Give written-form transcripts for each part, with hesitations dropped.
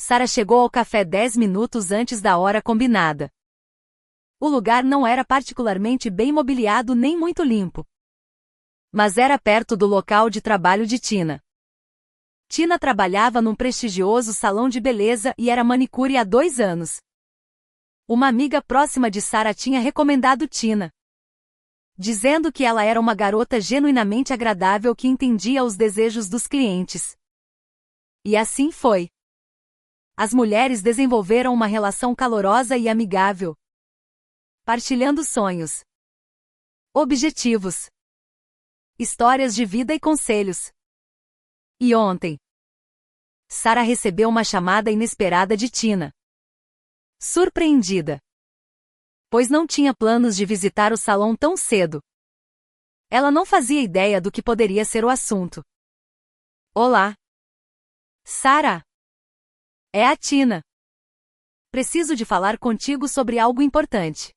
Sara chegou ao café 10 minutos antes da hora combinada. O lugar não era particularmente bem mobiliado nem muito limpo. Mas era perto do local de trabalho de Tina. Tina trabalhava num prestigioso salão de beleza e era manicure há 2 anos. Uma amiga próxima de Sara tinha recomendado Tina, dizendo que ela era uma garota genuinamente agradável que entendia os desejos dos clientes. E assim foi. As mulheres desenvolveram uma relação calorosa e amigável, partilhando sonhos, objetivos, histórias de vida e conselhos. E ontem, Sara recebeu uma chamada inesperada de Tina. Surpreendida, pois não tinha planos de visitar o salão tão cedo. Ela não fazia ideia do que poderia ser o assunto. Olá, Sara. É a Tina. Preciso de falar contigo sobre algo importante.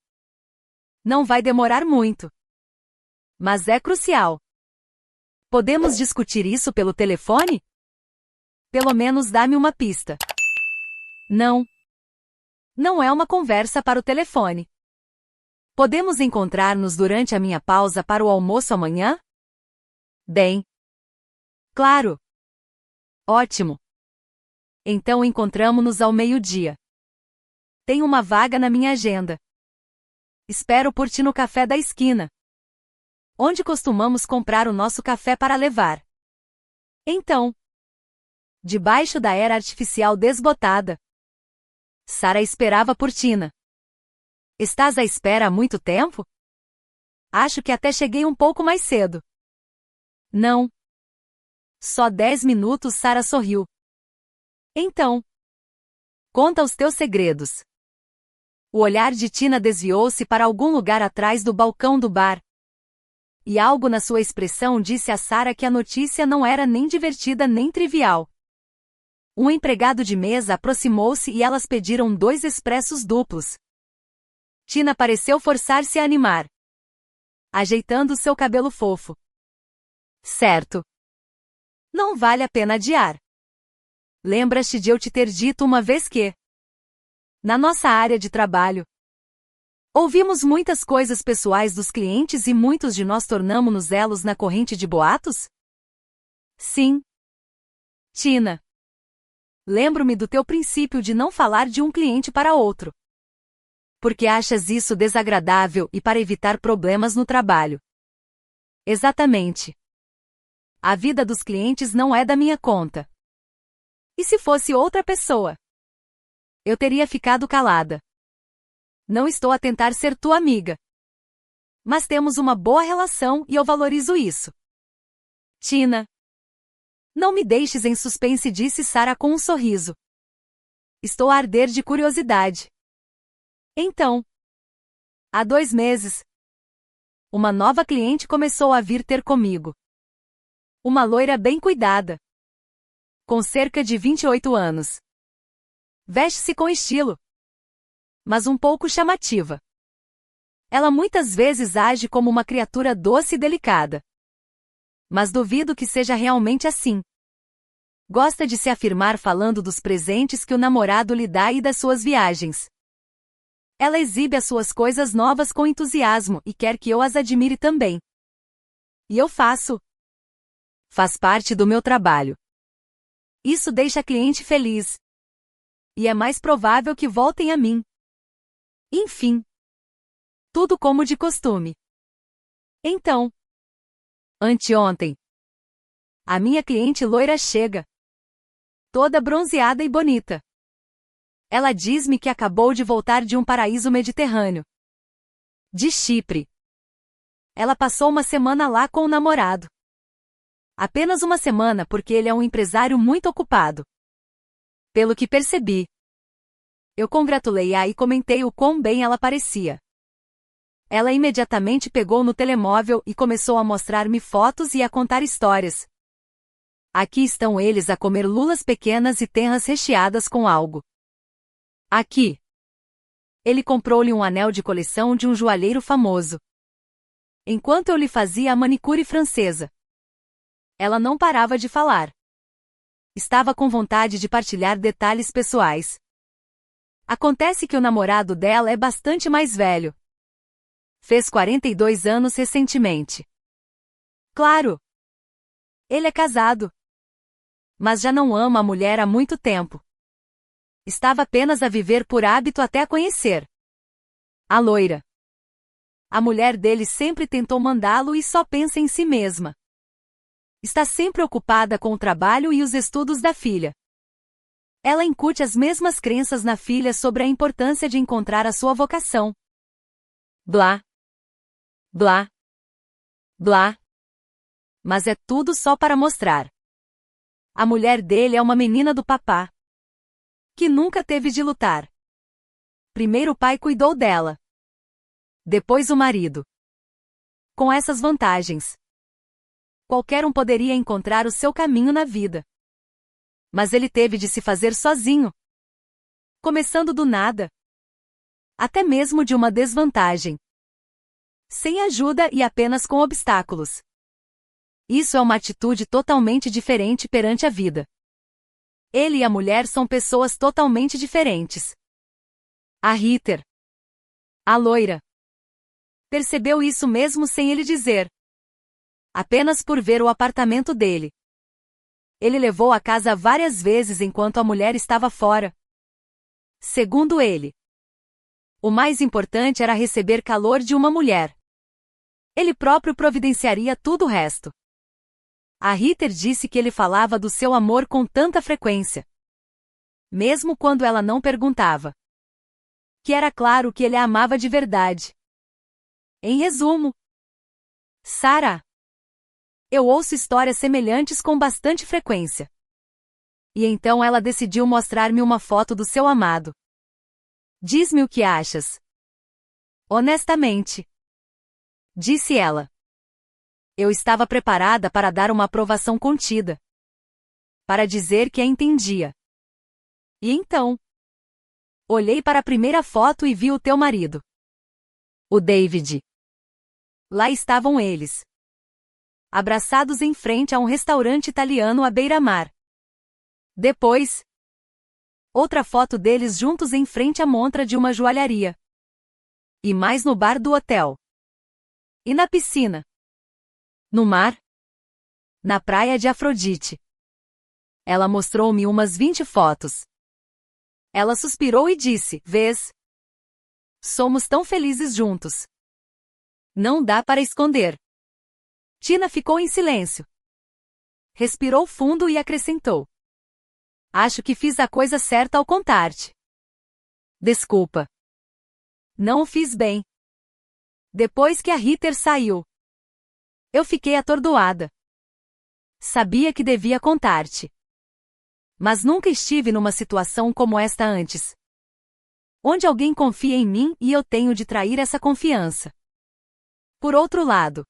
Não vai demorar muito, mas é crucial. Podemos discutir isso pelo telefone? Pelo menos dá-me uma pista. Não. Não é uma conversa para o telefone. Podemos encontrar-nos durante a minha pausa para o almoço amanhã? Bem. Claro. Ótimo. Então encontramo-nos ao meio-dia. Tenho uma vaga na minha agenda. Espero por ti no café da esquina, onde costumamos comprar o nosso café para levar. Então, debaixo da era artificial desbotada, Sara esperava por Tina. Estás à espera há muito tempo? Acho que até cheguei um pouco mais cedo. Não. Só 10 minutos. Sara sorriu. Então, conta os teus segredos. O olhar de Tina desviou-se para algum lugar atrás do balcão do bar. E algo na sua expressão disse a Sara que a notícia não era nem divertida nem trivial. Um empregado de mesa aproximou-se e elas pediram 2 expressos duplos. Tina pareceu forçar-se a animar, ajeitando seu cabelo fofo. Certo. Não vale a pena adiar. Lembras-te de eu te ter dito uma vez que, na nossa área de trabalho, ouvimos muitas coisas pessoais dos clientes e muitos de nós tornamo-nos elos na corrente de boatos? Sim. Tina. Lembro-me do teu princípio de não falar de um cliente para outro. Porque achas isso desagradável e para evitar problemas no trabalho. Exatamente. A vida dos clientes não é da minha conta. E se fosse outra pessoa? Eu teria ficado calada. Não estou a tentar ser tua amiga. Mas temos uma boa relação e eu valorizo isso. Tina. Não me deixes em suspense, disse Sara com um sorriso. Estou a arder de curiosidade. Então, há 2 meses, uma nova cliente começou a vir ter comigo. Uma loira bem cuidada, com cerca de 28 anos. Veste-se com estilo, mas um pouco chamativa. Ela muitas vezes age como uma criatura doce e delicada. Mas duvido que seja realmente assim. Gosta de se afirmar falando dos presentes que o namorado lhe dá e das suas viagens. Ela exibe as suas coisas novas com entusiasmo e quer que eu as admire também. E eu faço. Faz parte do meu trabalho. Isso deixa a cliente feliz. E é mais provável que voltem a mim. Enfim. Tudo como de costume. Então, anteontem, a minha cliente loira chega, toda bronzeada e bonita. Ela diz-me que acabou de voltar de um paraíso mediterrâneo, de Chipre. Ela passou uma semana lá com o namorado. Apenas uma semana porque ele é um empresário muito ocupado. Pelo que percebi. Eu congratulei-a e comentei o quão bem ela parecia. Ela imediatamente pegou no telemóvel e começou a mostrar-me fotos e a contar histórias. Aqui estão eles a comer lulas pequenas e tenras recheadas com algo. Aqui. Ele comprou-lhe um anel de coleção de um joalheiro famoso. Enquanto eu lhe fazia a manicure francesa. Ela não parava de falar. Estava com vontade de partilhar detalhes pessoais. Acontece que o namorado dela é bastante mais velho. Fez 42 anos recentemente. Claro. Ele é casado. Mas já não ama a mulher há muito tempo. Estava apenas a viver por hábito até a conhecer. A loira. A mulher dele sempre tentou mandá-lo e só pensa em si mesma. Está sempre ocupada com o trabalho e os estudos da filha. Ela incute as mesmas crenças na filha sobre a importância de encontrar a sua vocação. Blá. Blá. Blá. Mas é tudo só para mostrar. A mulher dele é uma menina do papá, que nunca teve de lutar. Primeiro o pai cuidou dela. Depois o marido. Com essas vantagens, qualquer um poderia encontrar o seu caminho na vida. Mas ele teve de se fazer sozinho. Começando do nada. Até mesmo de uma desvantagem. Sem ajuda e apenas com obstáculos. Isso é uma atitude totalmente diferente perante a vida. Ele e a mulher são pessoas totalmente diferentes. A Ritter, a loira, percebeu isso mesmo sem ele dizer. Apenas por ver o apartamento dele. Ele levou a casa várias vezes enquanto a mulher estava fora. Segundo ele, o mais importante era receber calor de uma mulher. Ele próprio providenciaria tudo o resto. A Ritter disse que ele falava do seu amor com tanta frequência. Mesmo quando ela não perguntava. Que era claro que ele a amava de verdade. Em resumo, Sarah, eu ouço histórias semelhantes com bastante frequência. E então ela decidiu mostrar-me uma foto do seu amado. Diz-me o que achas. Honestamente, disse ela. Eu estava preparada para dar uma aprovação contida. Para dizer que a entendia. E então? Olhei para a primeira foto e vi o teu marido. O David. Lá estavam eles. Abraçados em frente a um restaurante italiano à beira-mar. Depois, outra foto deles juntos em frente à montra de uma joalharia. E mais no bar do hotel. E na piscina. No mar? Na praia de Afrodite. Ela mostrou-me umas 20 fotos. Ela suspirou e disse, vês? Somos tão felizes juntos. Não dá para esconder. Tina ficou em silêncio. Respirou fundo e acrescentou. Acho que fiz a coisa certa ao contar-te. Desculpa. Não o fiz bem. Depois que a Ritter saiu, eu fiquei atordoada. Sabia que devia contar-te. Mas nunca estive numa situação como esta antes. Onde alguém confia em mim e eu tenho de trair essa confiança. Por outro lado,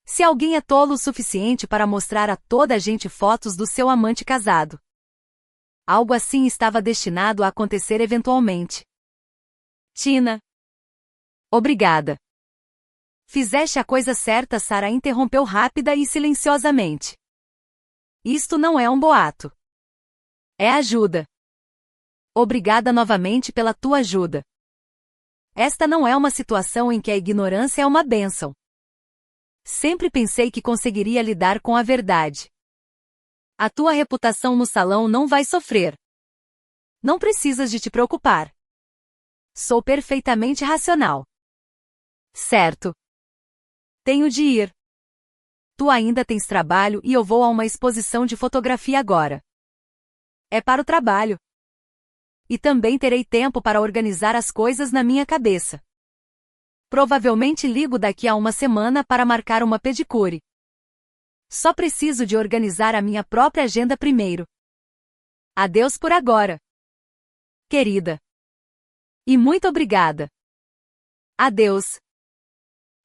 se alguém é tolo o suficiente para mostrar a toda a gente fotos do seu amante casado, algo assim estava destinado a acontecer eventualmente. Tina. Obrigada. Fizeste a coisa certa, Sarah interrompeu rápida e silenciosamente. Isto não é um boato. É ajuda. Obrigada novamente pela tua ajuda. Esta não é uma situação em que a ignorância é uma bênção. Sempre pensei que conseguiria lidar com a verdade. A tua reputação no salão não vai sofrer. Não precisas de te preocupar. Sou perfeitamente racional. Certo. Tenho de ir. Tu ainda tens trabalho e eu vou a uma exposição de fotografia agora. É para o trabalho. E também terei tempo para organizar as coisas na minha cabeça. Provavelmente ligo daqui a uma semana para marcar uma pedicure. Só preciso de organizar a minha própria agenda primeiro. Adeus por agora. Querida. E muito obrigada. Adeus.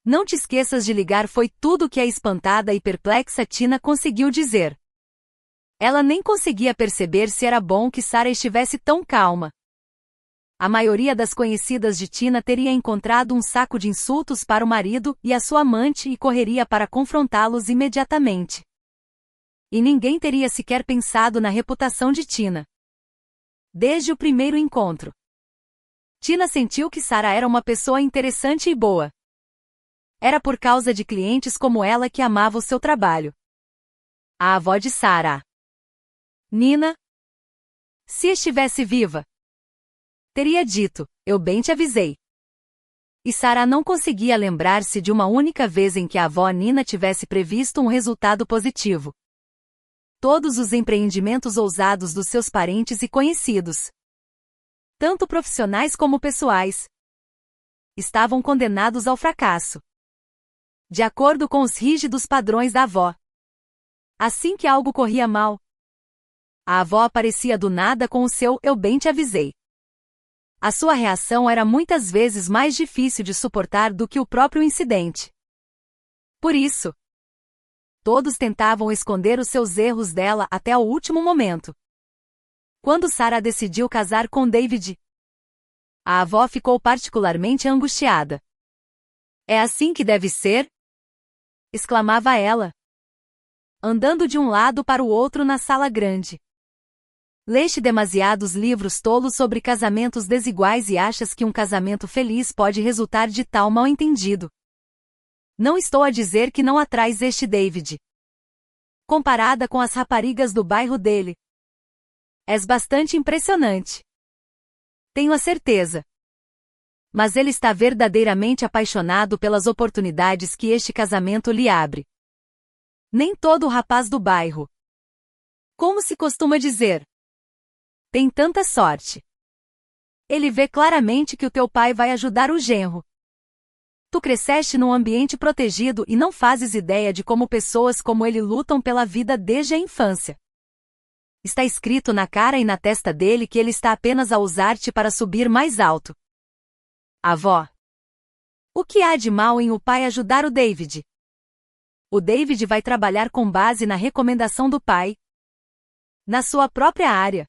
Não te esqueças de ligar, foi tudo que a espantada e perplexa Tina conseguiu dizer. Ela nem conseguia perceber se era bom que Sarah estivesse tão calma. A maioria das conhecidas de Tina teria encontrado um saco de insultos para o marido e a sua amante e correria para confrontá-los imediatamente. E ninguém teria sequer pensado na reputação de Tina. Desde o primeiro encontro, Tina sentiu que Sarah era uma pessoa interessante e boa. Era por causa de clientes como ela que amava o seu trabalho. A avó de Sarah, Nina, se estivesse viva, teria dito: "Eu bem te avisei." E Sarah não conseguia lembrar-se de uma única vez em que a avó Nina tivesse previsto um resultado positivo. Todos os empreendimentos ousados dos seus parentes e conhecidos, tanto profissionais como pessoais, estavam condenados ao fracasso, de acordo com os rígidos padrões da avó. Assim que algo corria mal, a avó aparecia do nada com o seu "eu bem te avisei." A sua reação era muitas vezes mais difícil de suportar do que o próprio incidente. Por isso, todos tentavam esconder os seus erros dela até o último momento. Quando Sarah decidiu casar com David, a avó ficou particularmente angustiada. "É assim que deve ser?" exclamava ela, andando de um lado para o outro na sala grande. "Leste demasiados livros tolos sobre casamentos desiguais e achas que um casamento feliz pode resultar de tal mal-entendido. Não estou a dizer que não atrás este David. Comparada com as raparigas do bairro dele, és bastante impressionante. Tenho a certeza. Mas ele está verdadeiramente apaixonado pelas oportunidades que este casamento lhe abre. Nem todo rapaz do bairro, como se costuma dizer, tem tanta sorte. Ele vê claramente que o teu pai vai ajudar o genro. Tu cresceste num ambiente protegido e não fazes ideia de como pessoas como ele lutam pela vida desde a infância. Está escrito na cara e na testa dele que ele está apenas a usar-te para subir mais alto." Avó: "O que há de mal em o pai ajudar o David? O David vai trabalhar com base na recomendação do pai, na sua própria área,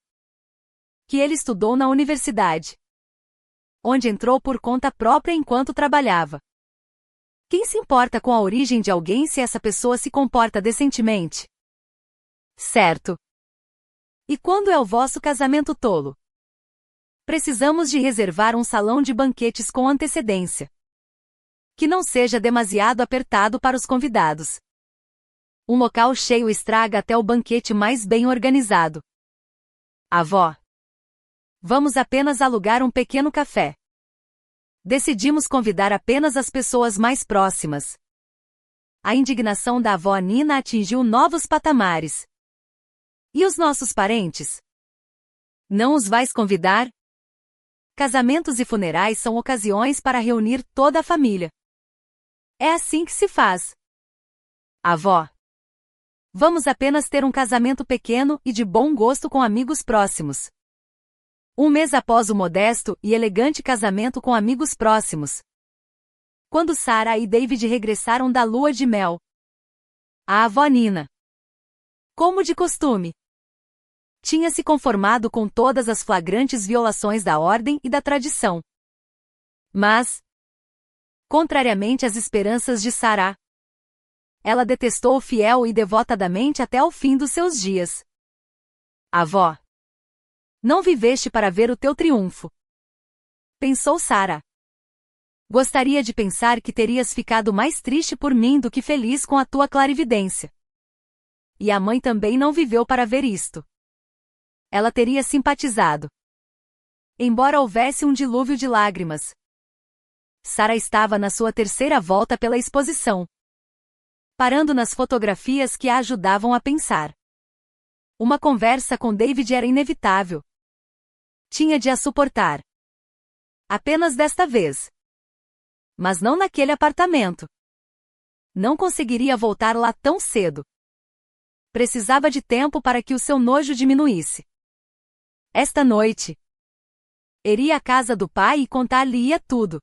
que ele estudou na universidade, onde entrou por conta própria enquanto trabalhava. Quem se importa com a origem de alguém se essa pessoa se comporta decentemente? Certo. E quando é o vosso casamento tolo? Precisamos de reservar um salão de banquetes com antecedência, que não seja demasiado apertado para os convidados. Um local cheio estraga até o banquete mais bem organizado." Avó: "Vamos apenas alugar um pequeno café. Decidimos convidar apenas as pessoas mais próximas." A indignação da avó Nina atingiu novos patamares. "E os nossos parentes? Não os vais convidar? Casamentos e funerais são ocasiões para reunir toda a família. É assim que se faz." Avó: "Vamos apenas ter um casamento pequeno e de bom gosto com amigos próximos. Um mês após o modesto e elegante casamento com amigos próximos, quando Sarah e David regressaram da lua de mel, a avó Nina, como de costume, tinha se conformado com todas as flagrantes violações da ordem e da tradição. Mas, contrariamente às esperanças de Sarah, ela detestou fiel e devotadamente até o fim dos seus dias. Avó: "Não viveste para ver o teu triunfo", pensou Sarah. "Gostaria de pensar que terias ficado mais triste por mim do que feliz com a tua clarividência." E a mãe também não viveu para ver isto. Ela teria simpatizado, embora houvesse um dilúvio de lágrimas. Sarah estava na sua terceira volta pela exposição, parando nas fotografias que a ajudavam a pensar. Uma conversa com David era inevitável. Tinha de a suportar. Apenas desta vez. Mas não naquele apartamento. Não conseguiria voltar lá tão cedo. Precisava de tempo para que o seu nojo diminuísse. Esta noite, iria à casa do pai e contar-lhe tudo.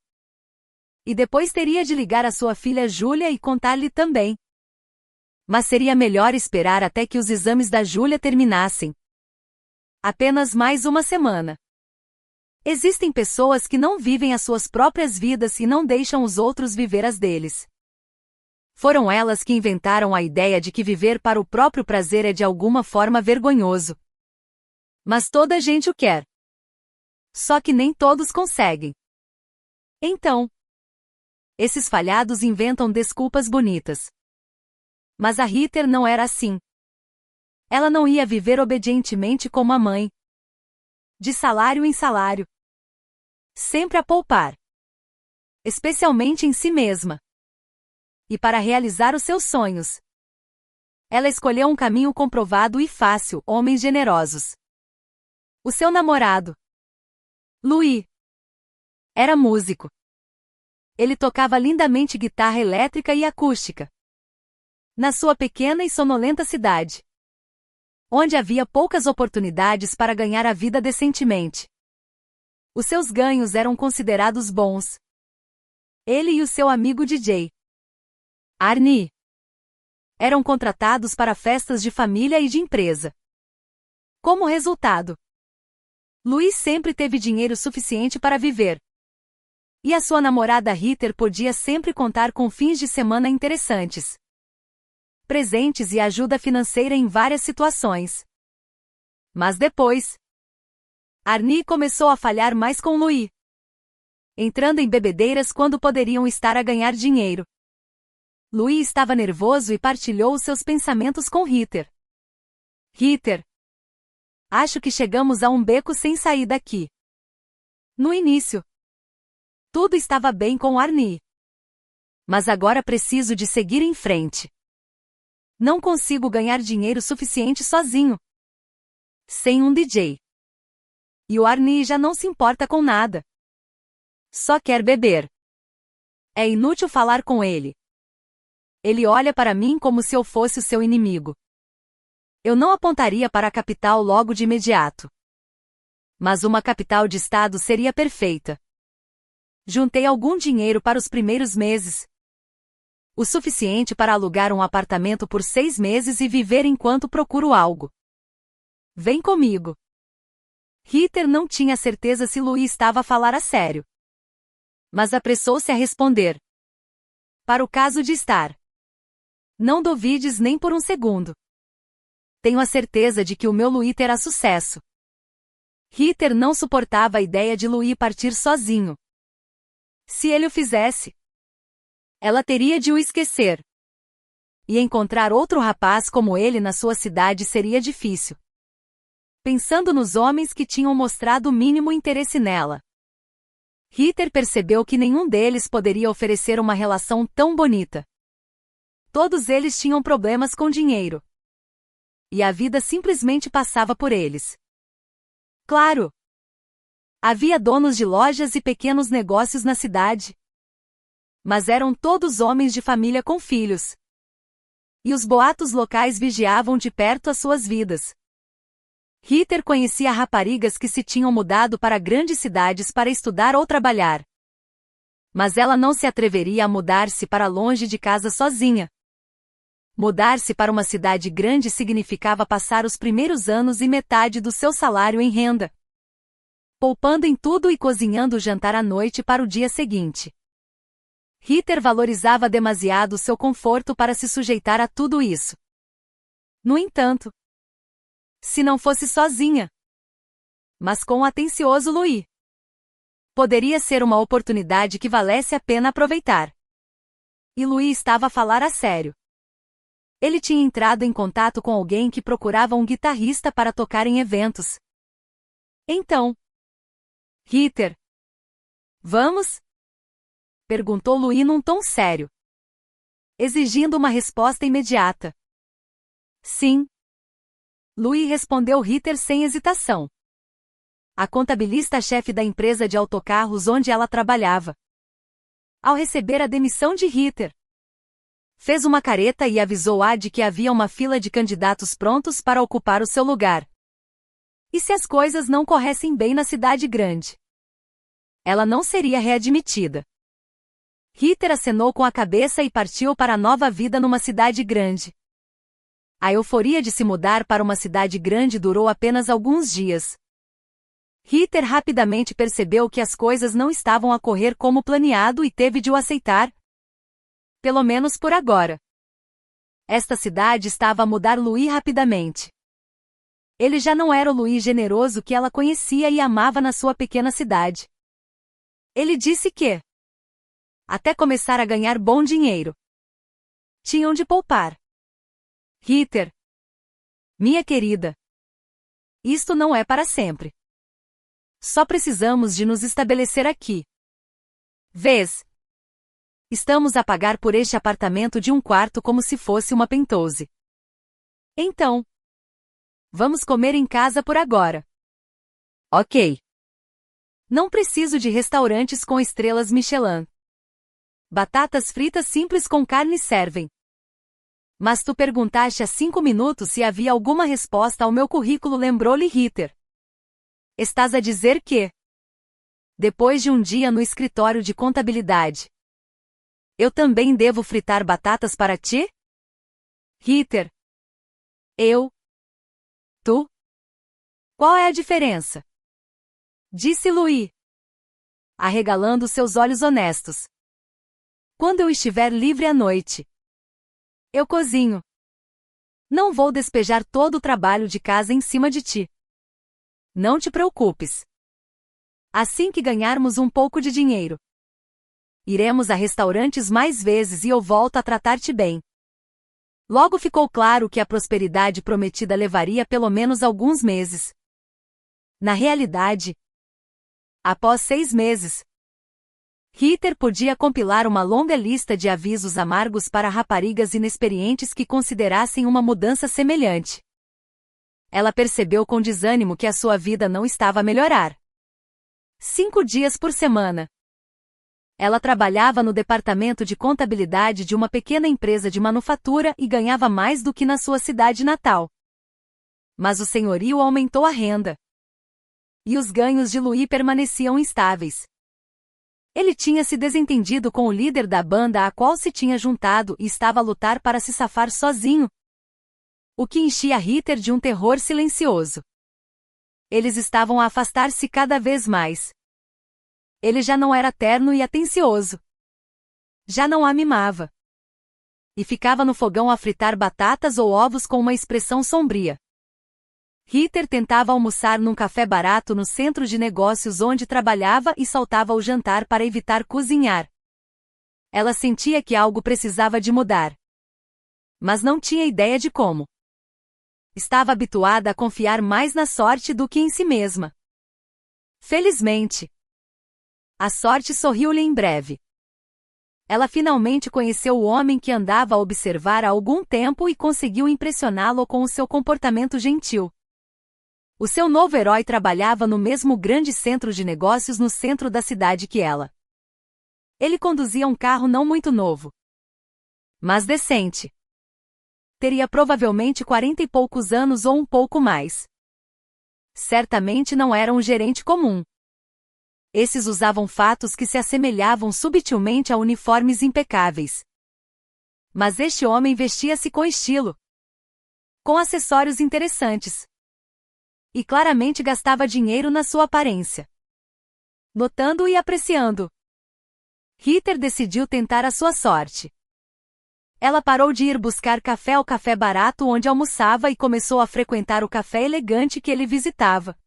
E depois teria de ligar à sua filha Júlia e contar-lhe também. Mas seria melhor esperar até que os exames da Júlia terminassem. Apenas mais uma semana. Existem pessoas que não vivem as suas próprias vidas e não deixam os outros viver as deles. Foram elas que inventaram a ideia de que viver para o próprio prazer é de alguma forma vergonhoso. Mas toda gente o quer. Só que nem todos conseguem. Então, esses falhados inventam desculpas bonitas. Mas a Heather não era assim. Ela não ia viver obedientemente como a mãe. De salário em salário. Sempre a poupar. Especialmente em si mesma. E para realizar os seus sonhos. Ela escolheu um caminho comprovado e fácil, homens generosos. O seu namorado, Louis, era músico. Ele tocava lindamente guitarra elétrica e acústica. Na sua pequena e sonolenta cidade. Onde havia poucas oportunidades para ganhar a vida decentemente. Os seus ganhos eram considerados bons. Ele e o seu amigo DJ, Arnie, eram contratados para festas de família e de empresa. Como resultado, Louis sempre teve dinheiro suficiente para viver. E a sua namorada Heather podia sempre contar com fins de semana interessantes. Presentes e ajuda financeira em várias situações. Mas depois, Arnie começou a falhar mais com Louis. Entrando em bebedeiras quando poderiam estar a ganhar dinheiro. Louis estava nervoso e partilhou seus pensamentos com Heather. Heather, acho que chegamos a um beco sem saída aqui. No início, tudo estava bem com Arnie. Mas agora preciso de seguir em frente. Não consigo ganhar dinheiro suficiente sozinho. Sem um DJ. E o Arnie já não se importa com nada. Só quer beber. É inútil falar com ele. Ele olha para mim como se eu fosse o seu inimigo. Eu não apontaria para a capital logo de imediato. Mas uma capital de estado seria perfeita. Juntei algum dinheiro para os primeiros meses. O suficiente para alugar um apartamento por 6 meses e viver enquanto procuro algo. Vem comigo. Heather não tinha certeza se Louis estava a falar a sério. Mas apressou-se a responder. Para o caso de estar. Não duvides nem por um segundo. Tenho a certeza de que o meu Louis terá sucesso. Heather não suportava a ideia de Louis partir sozinho. Se ele o fizesse, ela teria de o esquecer. E encontrar outro rapaz como ele na sua cidade seria difícil. Pensando nos homens que tinham mostrado o mínimo interesse nela, Heather percebeu que nenhum deles poderia oferecer uma relação tão bonita. Todos eles tinham problemas com dinheiro. E a vida simplesmente passava por eles. Claro! Havia donos de lojas e pequenos negócios na cidade. Mas eram todos homens de família com filhos. E os boatos locais vigiavam de perto as suas vidas. Heather conhecia raparigas que se tinham mudado para grandes cidades para estudar ou trabalhar. Mas ela não se atreveria a mudar-se para longe de casa sozinha. Mudar-se para uma cidade grande significava passar os primeiros anos e metade do seu salário em renda. Poupando em tudo e cozinhando o jantar à noite para o dia seguinte. Heather valorizava demasiado seu conforto para se sujeitar a tudo isso. No entanto, se não fosse sozinha, mas com o atencioso Louis, poderia ser uma oportunidade que valesse a pena aproveitar. E Louis estava a falar a sério. Ele tinha entrado em contato com alguém que procurava um guitarrista para tocar em eventos. Então, Heather, vamos? Perguntou Louis num tom sério, exigindo uma resposta imediata. Sim. Louis respondeu Heather sem hesitação. A contabilista-chefe da empresa de autocarros onde ela trabalhava. Ao receber a demissão de Heather, fez uma careta e avisou-a de que havia uma fila de candidatos prontos para ocupar o seu lugar. E se as coisas não corressem bem na cidade grande, ela não seria readmitida. Heather acenou com a cabeça e partiu para a nova vida numa cidade grande. A euforia de se mudar para uma cidade grande durou apenas alguns dias. Heather rapidamente percebeu que as coisas não estavam a correr como planeado e teve de o aceitar. Pelo menos por agora. Esta cidade estava a mudar Louis rapidamente. Ele já não era o Louis generoso que ela conhecia e amava na sua pequena cidade. Ele disse que, até começar a ganhar bom dinheiro, tinham de poupar. Heather, minha querida, isto não é para sempre. Só precisamos de nos estabelecer aqui. Vês? Estamos a pagar por este apartamento de um quarto como se fosse uma penthouse. Então, vamos comer em casa por agora. Ok. Não preciso de restaurantes com estrelas Michelin. Batatas fritas simples com carne servem. Mas tu perguntaste há 5 minutos se havia alguma resposta ao meu currículo, lembrou-lhe Heather. Estás a dizer que, depois de um dia no escritório de contabilidade, eu também devo fritar batatas para ti? Heather. Eu? Tu? Qual é a diferença? Disse Louis, arregalando seus olhos honestos. Quando eu estiver livre à noite, eu cozinho. Não vou despejar todo o trabalho de casa em cima de ti. Não te preocupes. Assim que ganharmos um pouco de dinheiro, iremos a restaurantes mais vezes e eu volto a tratar-te bem. Logo ficou claro que a prosperidade prometida levaria pelo menos alguns meses. Na realidade, após 6 meses, Heather podia compilar uma longa lista de avisos amargos para raparigas inexperientes que considerassem uma mudança semelhante. Ela percebeu com desânimo que a sua vida não estava a melhorar. 5 dias por semana. Ela trabalhava no departamento de contabilidade de uma pequena empresa de manufatura e ganhava mais do que na sua cidade natal. Mas o senhorio aumentou a renda. E os ganhos de Louis permaneciam instáveis. Ele tinha se desentendido com o líder da banda a qual se tinha juntado e estava a lutar para se safar sozinho, o que enchia Heather de um terror silencioso. Eles estavam a afastar-se cada vez mais. Ele já não era terno e atencioso. Já não a mimava. E ficava no fogão a fritar batatas ou ovos com uma expressão sombria. Heather tentava almoçar num café barato no centro de negócios onde trabalhava e saltava ao jantar para evitar cozinhar. Ela sentia que algo precisava de mudar. Mas não tinha ideia de como. Estava habituada a confiar mais na sorte do que em si mesma. Felizmente, a sorte sorriu-lhe em breve. Ela finalmente conheceu o homem que andava a observar há algum tempo e conseguiu impressioná-lo com o seu comportamento gentil. O seu novo herói trabalhava no mesmo grande centro de negócios no centro da cidade que ela. Ele conduzia um carro não muito novo, mas decente. Teria provavelmente 40 e poucos anos ou um pouco mais. Certamente não era um gerente comum. Esses usavam fatos que se assemelhavam subtilmente a uniformes impecáveis. Mas este homem vestia-se com estilo, com acessórios interessantes. E claramente gastava dinheiro na sua aparência. Notando e apreciando, Heather decidiu tentar a sua sorte. Ela parou de ir buscar café ao café barato onde almoçava e começou a frequentar o café elegante que ele visitava.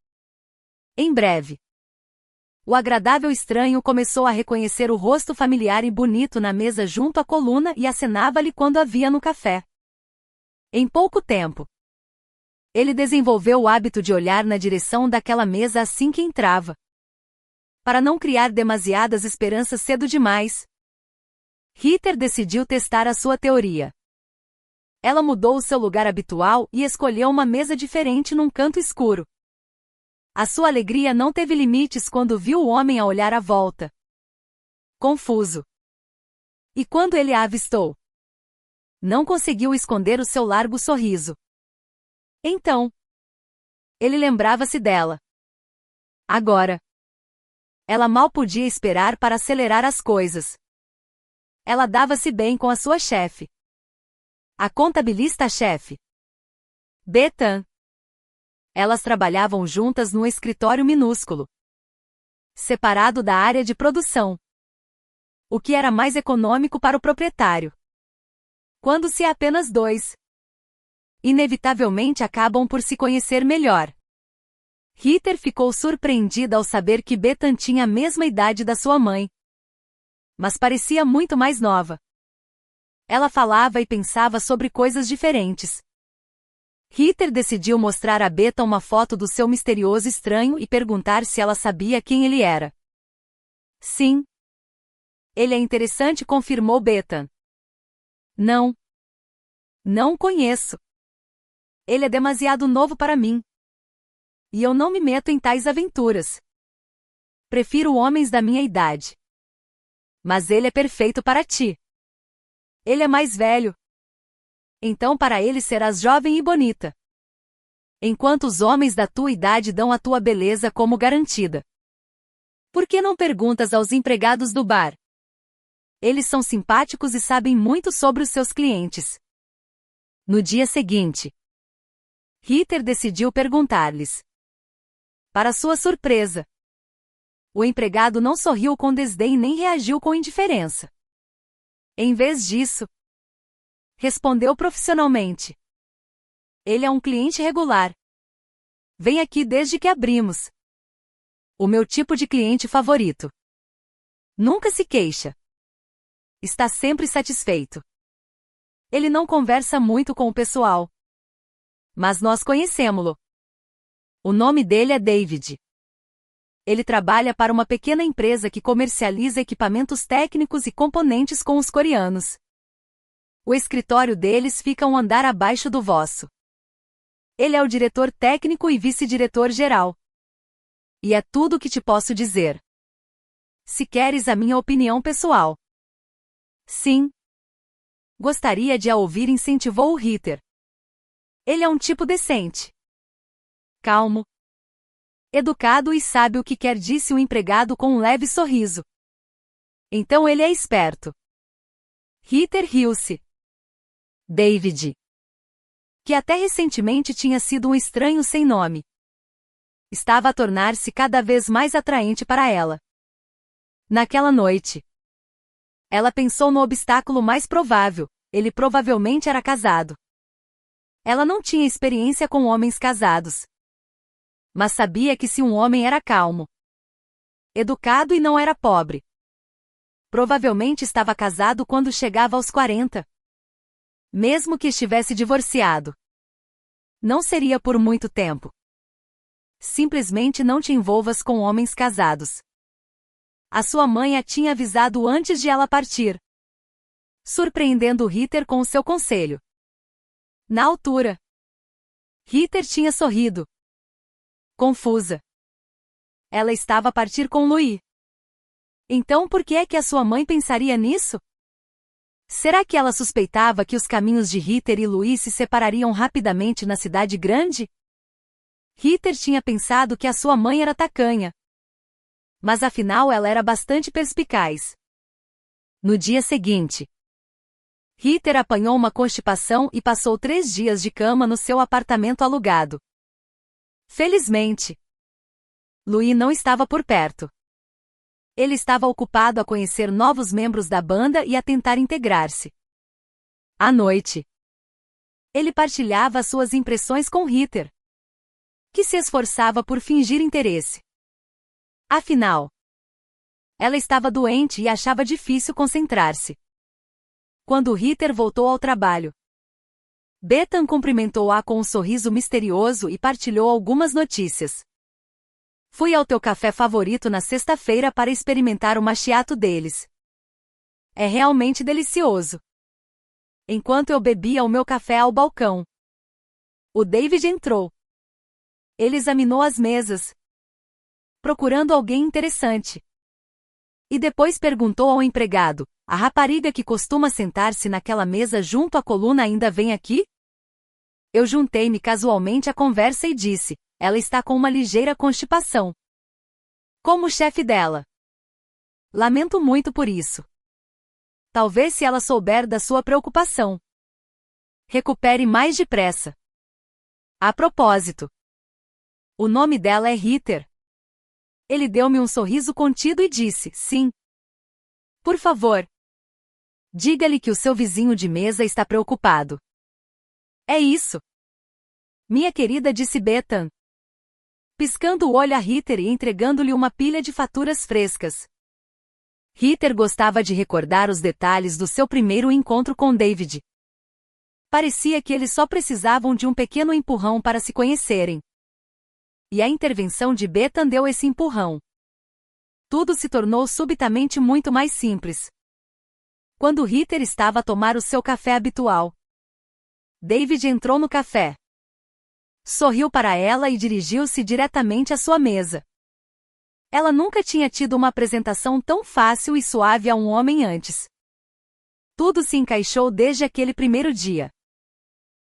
Em breve, o agradável estranho começou a reconhecer o rosto familiar e bonito na mesa junto à coluna e acenava-lhe quando a via no café. Em pouco tempo, ele desenvolveu o hábito de olhar na direção daquela mesa assim que entrava. Para não criar demasiadas esperanças cedo demais, Heather decidiu testar a sua teoria. Ela mudou o seu lugar habitual e escolheu uma mesa diferente num canto escuro. A sua alegria não teve limites quando viu o homem a olhar à volta, confuso. E quando ele a avistou, não conseguiu esconder o seu largo sorriso. Então, ele lembrava-se dela. Agora, ela mal podia esperar para acelerar as coisas. Ela dava-se bem com a sua chefe, a contabilista-chefe, Bethan. Elas trabalhavam juntas num escritório minúsculo, separado da área de produção. O que era mais econômico para o proprietário. Quando se é apenas dois, inevitavelmente acabam por se conhecer melhor. Heather ficou surpreendida ao saber que Bethan tinha a mesma idade da sua mãe, mas parecia muito mais nova. Ela falava e pensava sobre coisas diferentes. Heather decidiu mostrar a Bethan uma foto do seu misterioso estranho e perguntar se ela sabia quem ele era. Sim. Ele é interessante, confirmou Bethan. Não. Não conheço. Ele é demasiado novo para mim. E eu não me meto em tais aventuras. Prefiro homens da minha idade. Mas ele é perfeito para ti. Ele é mais velho. Então para ele serás jovem e bonita. Enquanto os homens da tua idade dão a tua beleza como garantida. Por que não perguntas aos empregados do bar? Eles são simpáticos e sabem muito sobre os seus clientes. No dia seguinte, Heather decidiu perguntar-lhes. Para sua surpresa, o empregado não sorriu com desdém nem reagiu com indiferença. Em vez disso, respondeu profissionalmente. Ele é um cliente regular. Vem aqui desde que abrimos. O meu tipo de cliente favorito. Nunca se queixa. Está sempre satisfeito. Ele não conversa muito com o pessoal. Mas nós conhecemos-lo. O nome dele é David. Ele trabalha para uma pequena empresa que comercializa equipamentos técnicos e componentes com os coreanos. O escritório deles fica um andar abaixo do vosso. Ele é o diretor técnico e vice-diretor geral. E é tudo o que te posso dizer. Se queres a minha opinião pessoal. Sim. Gostaria de a ouvir, incentivou o Heather. Ele é um tipo decente. Calmo. Educado e sabe o que quer, disse o empregado com um leve sorriso. Então ele é esperto. Heather riu-se. David, que até recentemente tinha sido um estranho sem nome, estava a tornar-se cada vez mais atraente para ela. Naquela noite, ela pensou no obstáculo mais provável: ele provavelmente era casado. Ela não tinha experiência com homens casados, mas sabia que se um homem era calmo, educado e não era pobre, provavelmente estava casado quando chegava aos 40. Mesmo que estivesse divorciado, não seria por muito tempo. Simplesmente não te envolvas com homens casados. A sua mãe a tinha avisado antes de ela partir, surpreendendo Heather com o seu conselho. Na altura, Heather tinha sorrido. Confusa. Ela estava a partir com Louis. Então por que é que a sua mãe pensaria nisso? Será que ela suspeitava que os caminhos de Heather e Louis se separariam rapidamente na cidade grande? Heather tinha pensado que a sua mãe era tacanha. Mas afinal ela era bastante perspicaz. No dia seguinte, Heather apanhou uma constipação e passou 3 dias de cama no seu apartamento alugado. Felizmente, Louis não estava por perto. Ele estava ocupado a conhecer novos membros da banda e a tentar integrar-se. À noite, ele partilhava suas impressões com Heather, que se esforçava por fingir interesse. Afinal, ela estava doente e achava difícil concentrar-se. Quando Heather voltou ao trabalho, Bethan cumprimentou-a com um sorriso misterioso e partilhou algumas notícias. Fui ao teu café favorito na sexta-feira para experimentar o macchiato deles. É realmente delicioso. Enquanto eu bebia o meu café ao balcão, o David entrou. Ele examinou as mesas, procurando alguém interessante. E depois perguntou ao empregado: a rapariga que costuma sentar-se naquela mesa junto à coluna ainda vem aqui? Eu juntei-me casualmente à conversa e disse: ela está com uma ligeira constipação. Como chefe dela. Lamento muito por isso. Talvez se ela souber da sua preocupação, recupere mais depressa. A propósito, o nome dela é Heather. Ele deu-me um sorriso contido e disse: sim. Por favor, diga-lhe que o seu vizinho de mesa está preocupado. É isso, minha querida, disse Bethan, piscando o olho a Heather e entregando-lhe uma pilha de faturas frescas. Heather gostava de recordar os detalhes do seu primeiro encontro com David. Parecia que eles só precisavam de um pequeno empurrão para se conhecerem. E a intervenção de Bethan deu esse empurrão. Tudo se tornou subitamente muito mais simples. Quando Heather estava a tomar o seu café habitual, David entrou no café. Sorriu para ela e dirigiu-se diretamente à sua mesa. Ela nunca tinha tido uma apresentação tão fácil e suave a um homem antes. Tudo se encaixou desde aquele primeiro dia.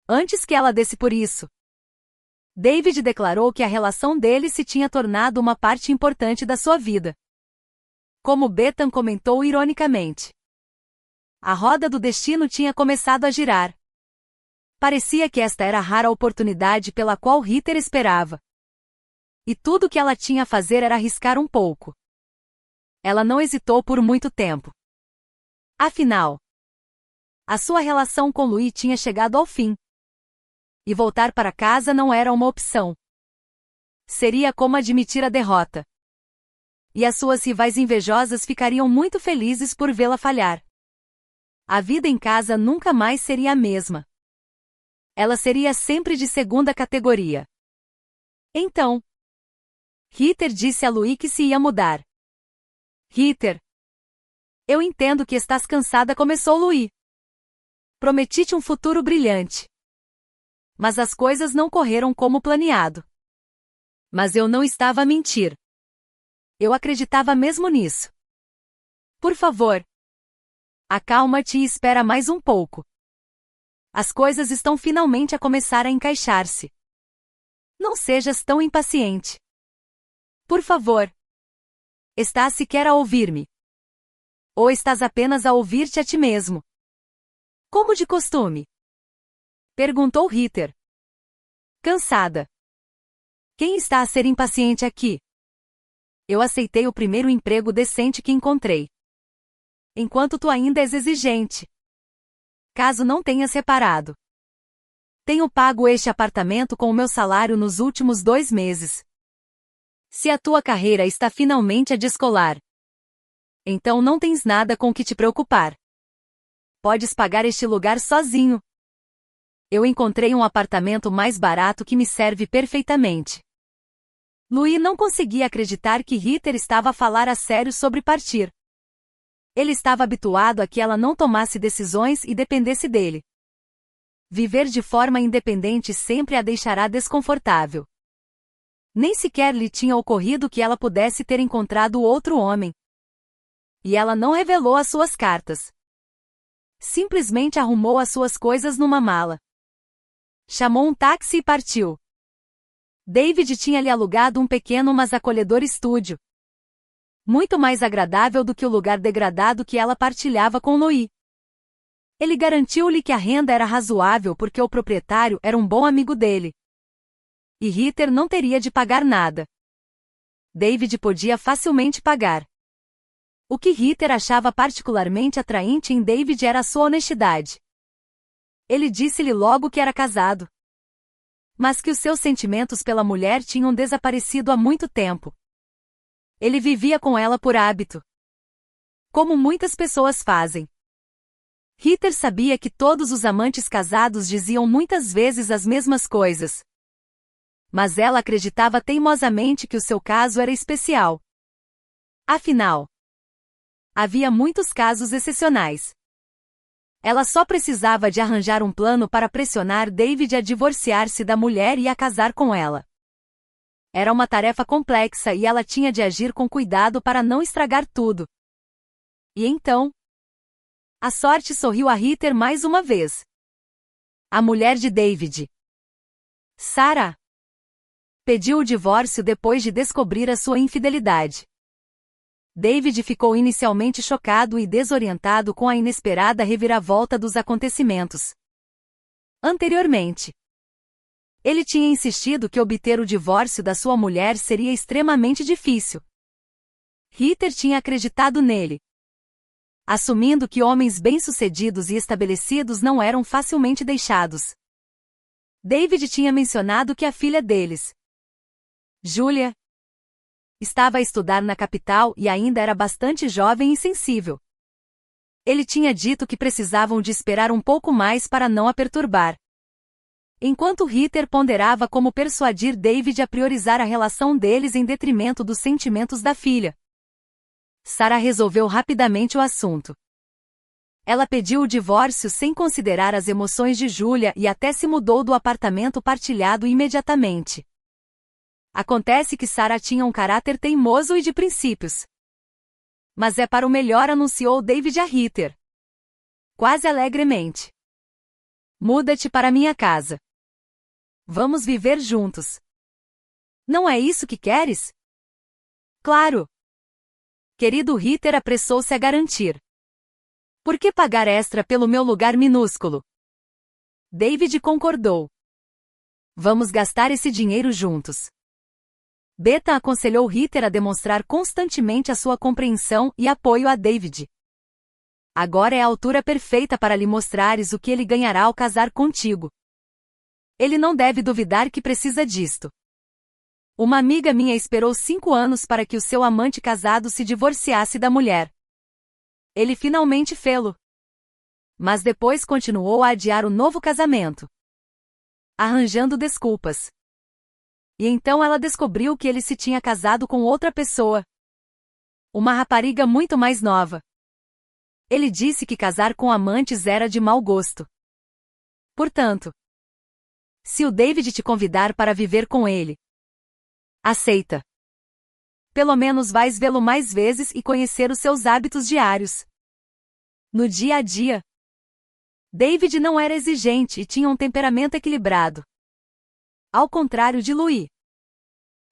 Antes que ela desse por isso, David declarou que a relação deles se tinha tornado uma parte importante da sua vida. Como Bethan comentou ironicamente, a roda do destino tinha começado a girar. Parecia que esta era a rara oportunidade pela qual Heather esperava. E tudo o que ela tinha a fazer era arriscar um pouco. Ela não hesitou por muito tempo. Afinal, a sua relação com Louis tinha chegado ao fim. E voltar para casa não era uma opção. Seria como admitir a derrota. E as suas rivais invejosas ficariam muito felizes por vê-la falhar. A vida em casa nunca mais seria a mesma. Ela seria sempre de segunda categoria. Então, Heather disse a Louis que se ia mudar. Heather, eu entendo que estás cansada, começou Louis. Prometi-te um futuro brilhante. Mas as coisas não correram como planeado. Mas eu não estava a mentir. Eu acreditava mesmo nisso. Por favor, acalma-te e espera mais um pouco. As coisas estão finalmente a começar a encaixar-se. Não sejas tão impaciente. Por favor. Estás sequer a ouvir-me? Ou estás apenas a ouvir-te a ti mesmo? Como de costume? Perguntou Heather. Cansada. Quem está a ser impaciente aqui? Eu aceitei o primeiro emprego decente que encontrei. Enquanto tu ainda és exigente. Caso não tenhas reparado. Tenho pago este apartamento com o meu salário nos últimos 2 meses. Se a tua carreira está finalmente a descolar, então não tens nada com que te preocupar. Podes pagar este lugar sozinho. Eu encontrei um apartamento mais barato que me serve perfeitamente. Louis não conseguia acreditar que Heather estava a falar a sério sobre partir. Ele estava habituado a que ela não tomasse decisões e dependesse dele. Viver de forma independente sempre a deixará desconfortável. Nem sequer lhe tinha ocorrido que ela pudesse ter encontrado outro homem. E ela não revelou as suas cartas. Simplesmente arrumou as suas coisas numa mala. Chamou um táxi e partiu. David tinha-lhe alugado um pequeno mas acolhedor estúdio. Muito mais agradável do que o lugar degradado que ela partilhava com Louis. Ele garantiu-lhe que a renda era razoável porque o proprietário era um bom amigo dele. E Heather não teria de pagar nada. David podia facilmente pagar. O que Heather achava particularmente atraente em David era a sua honestidade. Ele disse-lhe logo que era casado. Mas que os seus sentimentos pela mulher tinham desaparecido há muito tempo. Ele vivia com ela por hábito. Como muitas pessoas fazem. Heather sabia que todos os amantes casados diziam muitas vezes as mesmas coisas. Mas ela acreditava teimosamente que o seu caso era especial. Afinal, havia muitos casos excepcionais. Ela só precisava de arranjar um plano para pressionar David a divorciar-se da mulher e a casar com ela. Era uma tarefa complexa e ela tinha de agir com cuidado para não estragar tudo. E então, a sorte sorriu a Heather mais uma vez. A mulher de David, Sarah, pediu o divórcio depois de descobrir a sua infidelidade. David ficou inicialmente chocado e desorientado com a inesperada reviravolta dos acontecimentos. Anteriormente, ele tinha insistido que obter o divórcio da sua mulher seria extremamente difícil. Heather tinha acreditado nele. assumindo que homens bem-sucedidos e estabelecidos não eram facilmente deixados. David tinha mencionado que a filha deles, Julia, estava a estudar na capital e ainda era bastante jovem e sensível. Ele tinha dito que precisavam de esperar um pouco mais para não a perturbar. Enquanto Heather ponderava como persuadir David a priorizar a relação deles em detrimento dos sentimentos da filha, Sarah resolveu rapidamente o assunto. Ela pediu o divórcio sem considerar as emoções de Julia e até se mudou do apartamento partilhado imediatamente. Acontece que Sarah tinha um caráter teimoso e de princípios. Mas é para o melhor, anunciou David a Heather, quase alegremente. Muda-te para minha casa. Vamos viver juntos. Não é isso que queres? Claro. Querido Heather apressou-se a garantir. Por que pagar extra pelo meu lugar minúsculo? David concordou. Vamos gastar esse dinheiro juntos. Beta aconselhou Heather a demonstrar constantemente a sua compreensão e apoio a David. Agora é a altura perfeita para lhe mostrares o que ele ganhará ao casar contigo. Ele não deve duvidar que precisa disto. Uma amiga minha esperou 5 anos para que o seu amante casado se divorciasse da mulher. Ele finalmente fê-lo. Mas depois continuou a adiar o novo casamento, arranjando desculpas. E então ela descobriu que ele se tinha casado com outra pessoa. Uma rapariga muito mais nova. Ele disse que casar com amantes era de mau gosto. Portanto, se o David te convidar para viver com ele, aceita. Pelo menos vais vê-lo mais vezes e conhecer os seus hábitos diários. No dia a dia, David não era exigente e tinha um temperamento equilibrado. Ao contrário de Louis,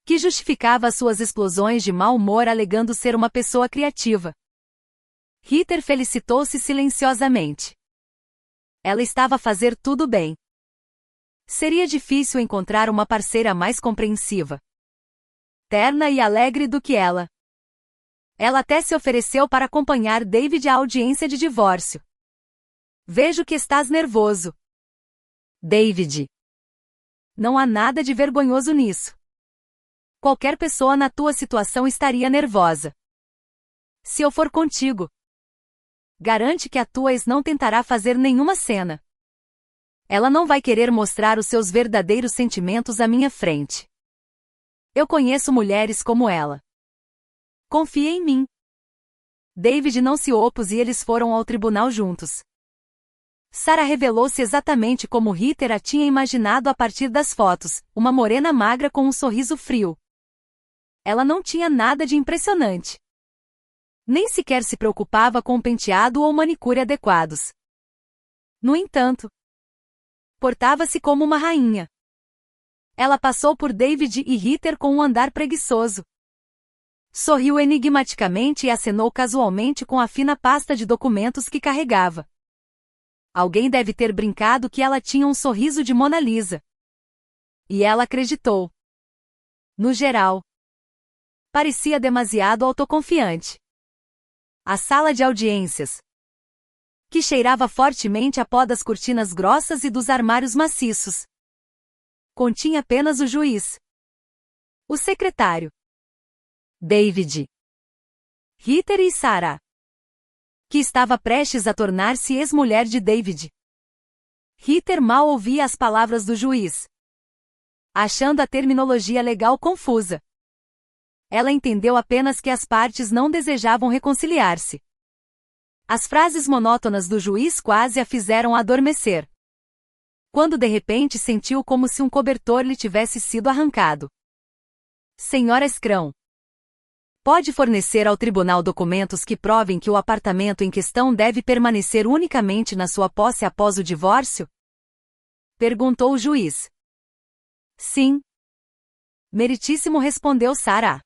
que justificava as suas explosões de mau humor alegando ser uma pessoa criativa. Heather felicitou-se silenciosamente. Ela estava a fazer tudo bem. Seria difícil encontrar uma parceira mais compreensiva, terna e alegre do que ela. Ela até se ofereceu para acompanhar David à audiência de divórcio. Vejo que estás nervoso, David. Não há nada de vergonhoso nisso. Qualquer pessoa na tua situação estaria nervosa. Se eu for contigo, garante que a tua ex não tentará fazer nenhuma cena. Ela não vai querer mostrar os seus verdadeiros sentimentos à minha frente. Eu conheço mulheres como ela. Confia em mim. David não se opôs e eles foram ao tribunal juntos. Sarah revelou-se exatamente como Heather a tinha imaginado a partir das fotos, uma morena magra com um sorriso frio. Ela não tinha nada de impressionante. Nem sequer se preocupava com penteado ou manicure adequados. No entanto, portava-se como uma rainha. Ela passou por David e Heather com um andar preguiçoso. Sorriu enigmaticamente e acenou casualmente com a fina pasta de documentos que carregava. Alguém deve ter brincado que ela tinha um sorriso de Mona Lisa. E ela acreditou. No geral, parecia demasiado autoconfiante. A sala de audiências, que cheirava fortemente a pó das cortinas grossas e dos armários maciços, continha apenas o juiz, o secretário, David, Heather e Sarah, que estava prestes a tornar-se ex-mulher de David. Heather mal ouvia as palavras do juiz, achando a terminologia legal confusa. Ela entendeu apenas que as partes não desejavam reconciliar-se. As frases monótonas do juiz quase a fizeram adormecer. Quando de repente sentiu como se um cobertor lhe tivesse sido arrancado. Senhora Scrum, pode fornecer ao tribunal documentos que provem que o apartamento em questão deve permanecer unicamente na sua posse após o divórcio? Perguntou o juiz. Sim. Meritíssimo, respondeu Sarah,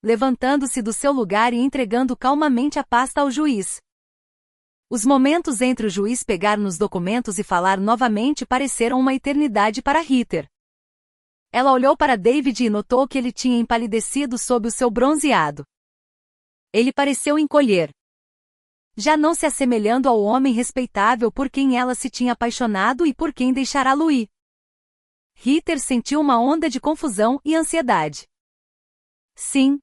levantando-se do seu lugar e entregando calmamente a pasta ao juiz. Os momentos entre o juiz pegar nos documentos e falar novamente pareceram uma eternidade para Heather. Ela olhou para David e notou que ele tinha empalidecido sob o seu bronzeado. Ele pareceu encolher. já não se assemelhando ao homem respeitável por quem ela se tinha apaixonado e por quem deixara Louis. Ritter sentiu uma onda de confusão e ansiedade. Sim.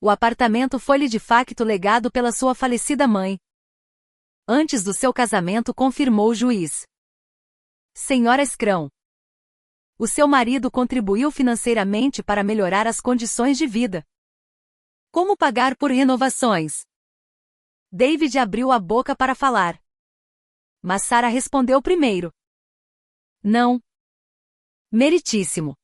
O apartamento foi-lhe de facto legado pela sua falecida mãe. Antes do seu casamento, confirmou o juiz. Senhora Scrum. O seu marido contribuiu financeiramente para melhorar as condições de vida. Como pagar por renovações? David abriu a boca para falar. Mas Sarah respondeu primeiro. Não. Meritíssimo.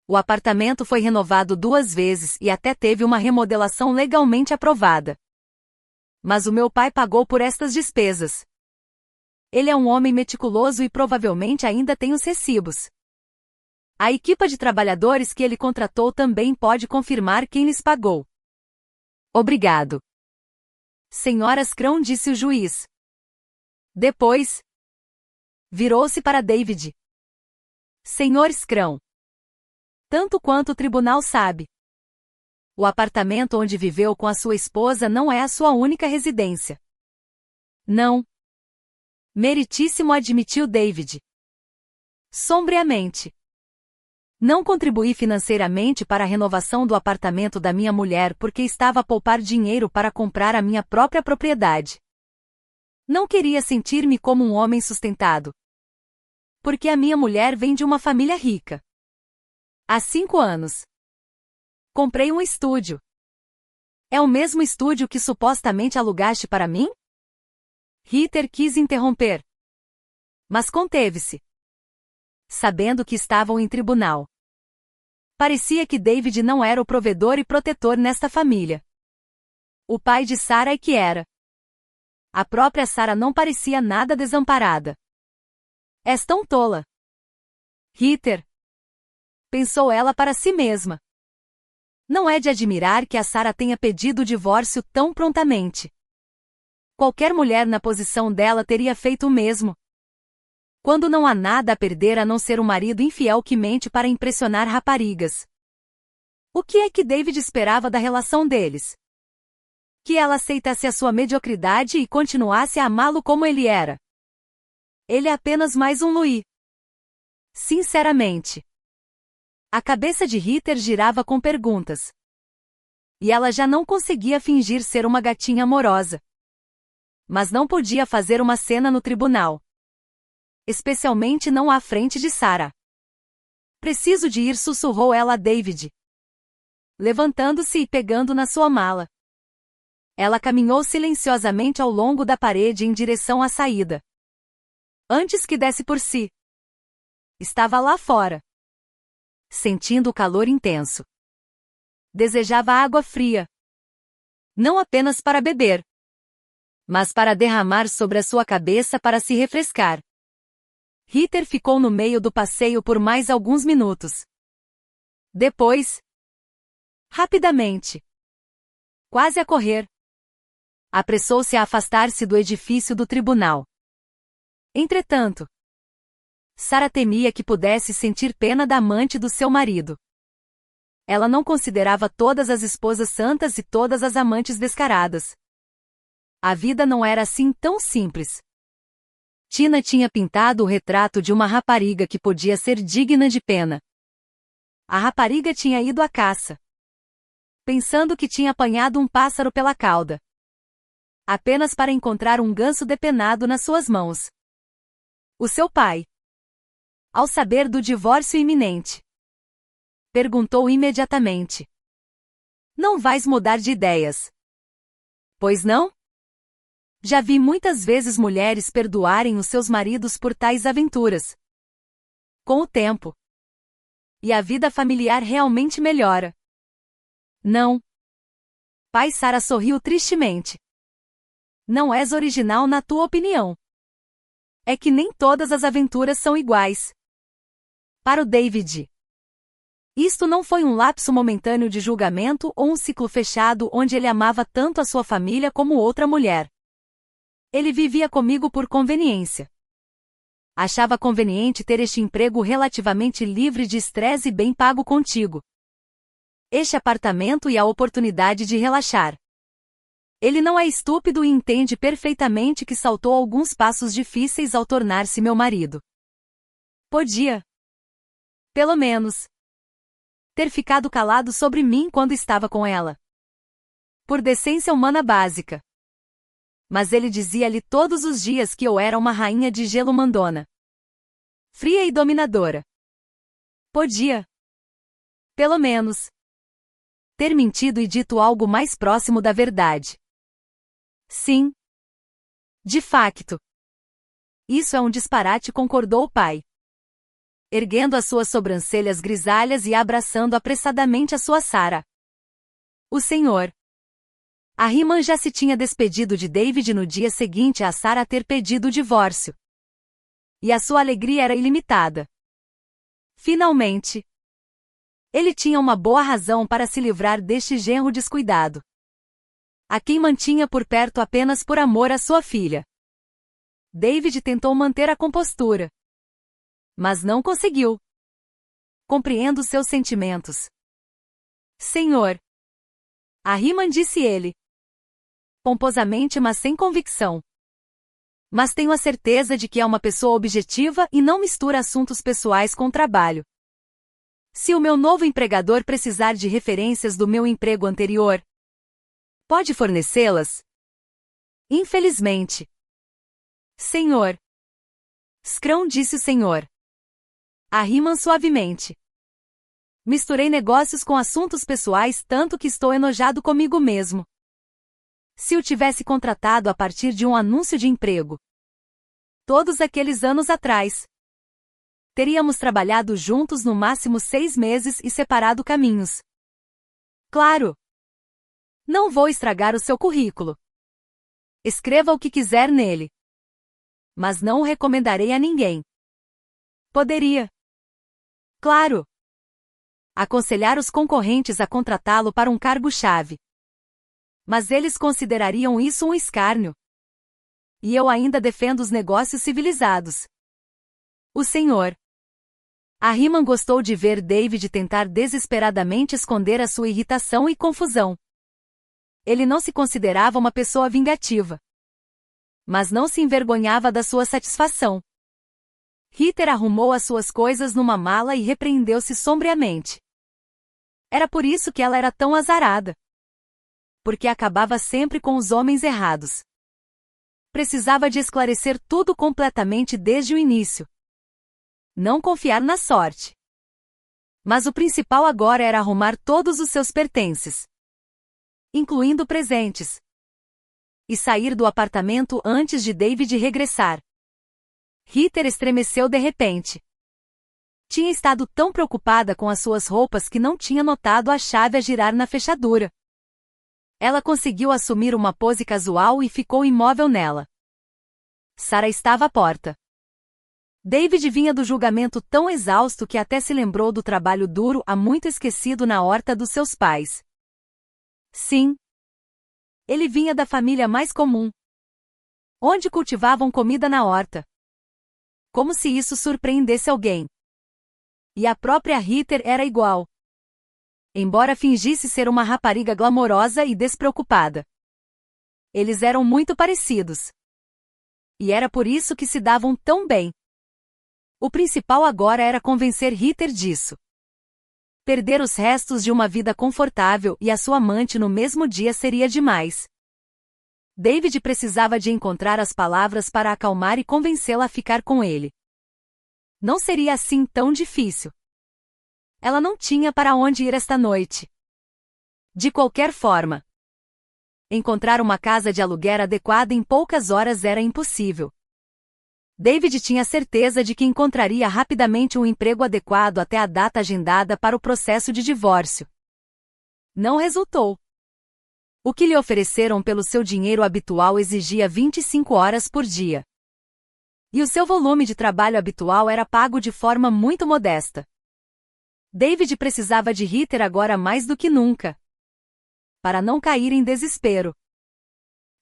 O apartamento foi renovado 2 vezes e até teve uma remodelação legalmente aprovada. Mas o meu pai pagou por estas despesas. Ele é um homem meticuloso e provavelmente ainda tem os recibos. A equipa de trabalhadores que ele contratou também pode confirmar quem lhes pagou. Obrigado. Senhora Scrum, disse o juiz. Depois, virou-se para David. Senhor Scrum. Tanto quanto o tribunal sabe, o apartamento onde viveu com a sua esposa não é a sua única residência. Não. Meritíssimo, admitiu David. Sombriamente. Não contribuí financeiramente para a renovação do apartamento da minha mulher porque estava a poupar dinheiro para comprar a minha própria propriedade. Não queria sentir-me como um homem sustentado. Porque a minha mulher vem de uma família rica. Há 5 anos. Comprei um estúdio. É o mesmo estúdio que supostamente alugaste para mim? Ritter quis interromper. Mas conteve-se. Sabendo que estavam em tribunal. Parecia que David não era o provedor e protetor nesta família. O pai de Sarah é que era. A própria Sarah não parecia nada desamparada. És tão tola. Ritter. Pensou ela para si mesma. Não é de admirar que a Sarah tenha pedido o divórcio tão prontamente. Qualquer mulher na posição dela teria feito o mesmo. Quando não há nada a perder a não ser um marido infiel que mente para impressionar raparigas. O que é que David esperava da relação deles? Que ela aceitasse a sua mediocridade e continuasse a amá-lo como ele era. Ele é apenas mais um Louis. Sinceramente. A cabeça de Ritter girava com perguntas. E ela já não conseguia fingir ser uma gatinha amorosa. Mas não podia fazer uma cena no tribunal. Especialmente não à frente de Sarah. Preciso de ir, sussurrou ela a David. Levantando-se e pegando na sua mala. Ela caminhou silenciosamente ao longo da parede em direção à saída. Antes que desse por si. Estava lá fora. Sentindo o calor intenso. Desejava água fria. Não apenas para beber. Mas para derramar sobre a sua cabeça para se refrescar. Ritter ficou no meio do passeio por mais alguns minutos. Depois, rapidamente, quase a correr, apressou-se a afastar-se do edifício do tribunal. Entretanto, Sarah temia que pudesse sentir pena da amante do seu marido. Ela não considerava todas as esposas santas e todas as amantes descaradas. A vida não era assim tão simples. Tina tinha pintado o retrato de uma rapariga que podia ser digna de pena. A rapariga tinha ido à caça, pensando que tinha apanhado um pássaro pela cauda, apenas para encontrar um ganso depenado nas suas mãos. O seu pai, ao saber do divórcio iminente, perguntou imediatamente: Não vais mudar de ideias? Pois não? Já vi muitas vezes mulheres perdoarem os seus maridos por tais aventuras. Com o tempo. E a vida familiar realmente melhora. Não. Pai, Sarah sorriu tristemente. Não és original na tua opinião. É que nem todas as aventuras são iguais. Para o David. Isto não foi um lapso momentâneo de julgamento ou um ciclo fechado onde ele amava tanto a sua família como outra mulher. Ele vivia comigo por conveniência. Achava conveniente ter este emprego relativamente livre de estresse e bem pago contigo. Este apartamento e a oportunidade de relaxar. Ele não é estúpido e entende perfeitamente que saltou alguns passos difíceis ao tornar-se meu marido. Podia, pelo menos, ter ficado calado sobre mim quando estava com ela. Por decência humana básica. Mas ele dizia-lhe todos os dias que eu era uma rainha de gelo mandona. Fria e dominadora. Podia, pelo menos, ter mentido e dito algo mais próximo da verdade. Sim. De facto. Isso é um disparate, concordou o pai, erguendo as suas sobrancelhas grisalhas e abraçando apressadamente a sua Sarah. O senhor Ahriman já se tinha despedido de David no dia seguinte a Sarah ter pedido o divórcio. E a sua alegria era ilimitada. Finalmente, ele tinha uma boa razão para se livrar deste genro descuidado, a quem mantinha por perto apenas por amor à sua filha. David tentou manter a compostura, mas não conseguiu. Compreendo seus sentimentos, senhor Ahriman, disse ele, pomposamente, mas sem convicção. Mas tenho a certeza de que é uma pessoa objetiva e não mistura assuntos pessoais com trabalho. Se o meu novo empregador precisar de referências do meu emprego anterior, pode fornecê-las? Infelizmente. Senhor Scrum, disse o senhor Ahriman suavemente. Misturei negócios com assuntos pessoais tanto que estou enojado comigo mesmo. Se o tivesse contratado a partir de um anúncio de emprego, todos aqueles anos atrás, teríamos trabalhado juntos no máximo 6 meses e separado caminhos. Claro. Não vou estragar o seu currículo. Escreva o que quiser nele. Mas não o recomendarei a ninguém. Poderia, claro, aconselhar os concorrentes a contratá-lo para um cargo-chave. Mas eles considerariam isso um escárnio. E eu ainda defendo os negócios civilizados. O senhor Ahriman gostou de ver David tentar desesperadamente esconder a sua irritação e confusão. Ele não se considerava uma pessoa vingativa, mas não se envergonhava da sua satisfação. Heather arrumou as suas coisas numa mala e repreendeu-se sombriamente. Era por isso que ela era tão azarada. Porque acabava sempre com os homens errados. Precisava de esclarecer tudo completamente desde o início. Não confiar na sorte. Mas o principal agora era arrumar todos os seus pertences, incluindo presentes, e sair do apartamento antes de David regressar. Heather estremeceu de repente. Tinha estado tão preocupada com as suas roupas que não tinha notado a chave a girar na fechadura. Ela conseguiu assumir uma pose casual e ficou imóvel nela. Sarah estava à porta. David vinha do julgamento tão exausto que até se lembrou do trabalho duro há muito esquecido na horta dos seus pais. Sim. Ele vinha da família mais comum, onde cultivavam comida na horta. Como se isso surpreendesse alguém. E a própria Heather era igual. Embora fingisse ser uma rapariga glamourosa e despreocupada. Eles eram muito parecidos. E era por isso que se davam tão bem. O principal agora era convencer Heather disso. Perder os restos de uma vida confortável e a sua amante no mesmo dia seria demais. David precisava de encontrar as palavras para acalmar e convencê-la a ficar com ele. Não seria assim tão difícil. Ela não tinha para onde ir esta noite. De qualquer forma, encontrar uma casa de aluguer adequada em poucas horas era impossível. David tinha certeza de que encontraria rapidamente um emprego adequado até a data agendada para o processo de divórcio. Não resultou. O que lhe ofereceram pelo seu dinheiro habitual exigia 25 horas por dia. E o seu volume de trabalho habitual era pago de forma muito modesta. David precisava de Heather agora mais do que nunca, para não cair em desespero.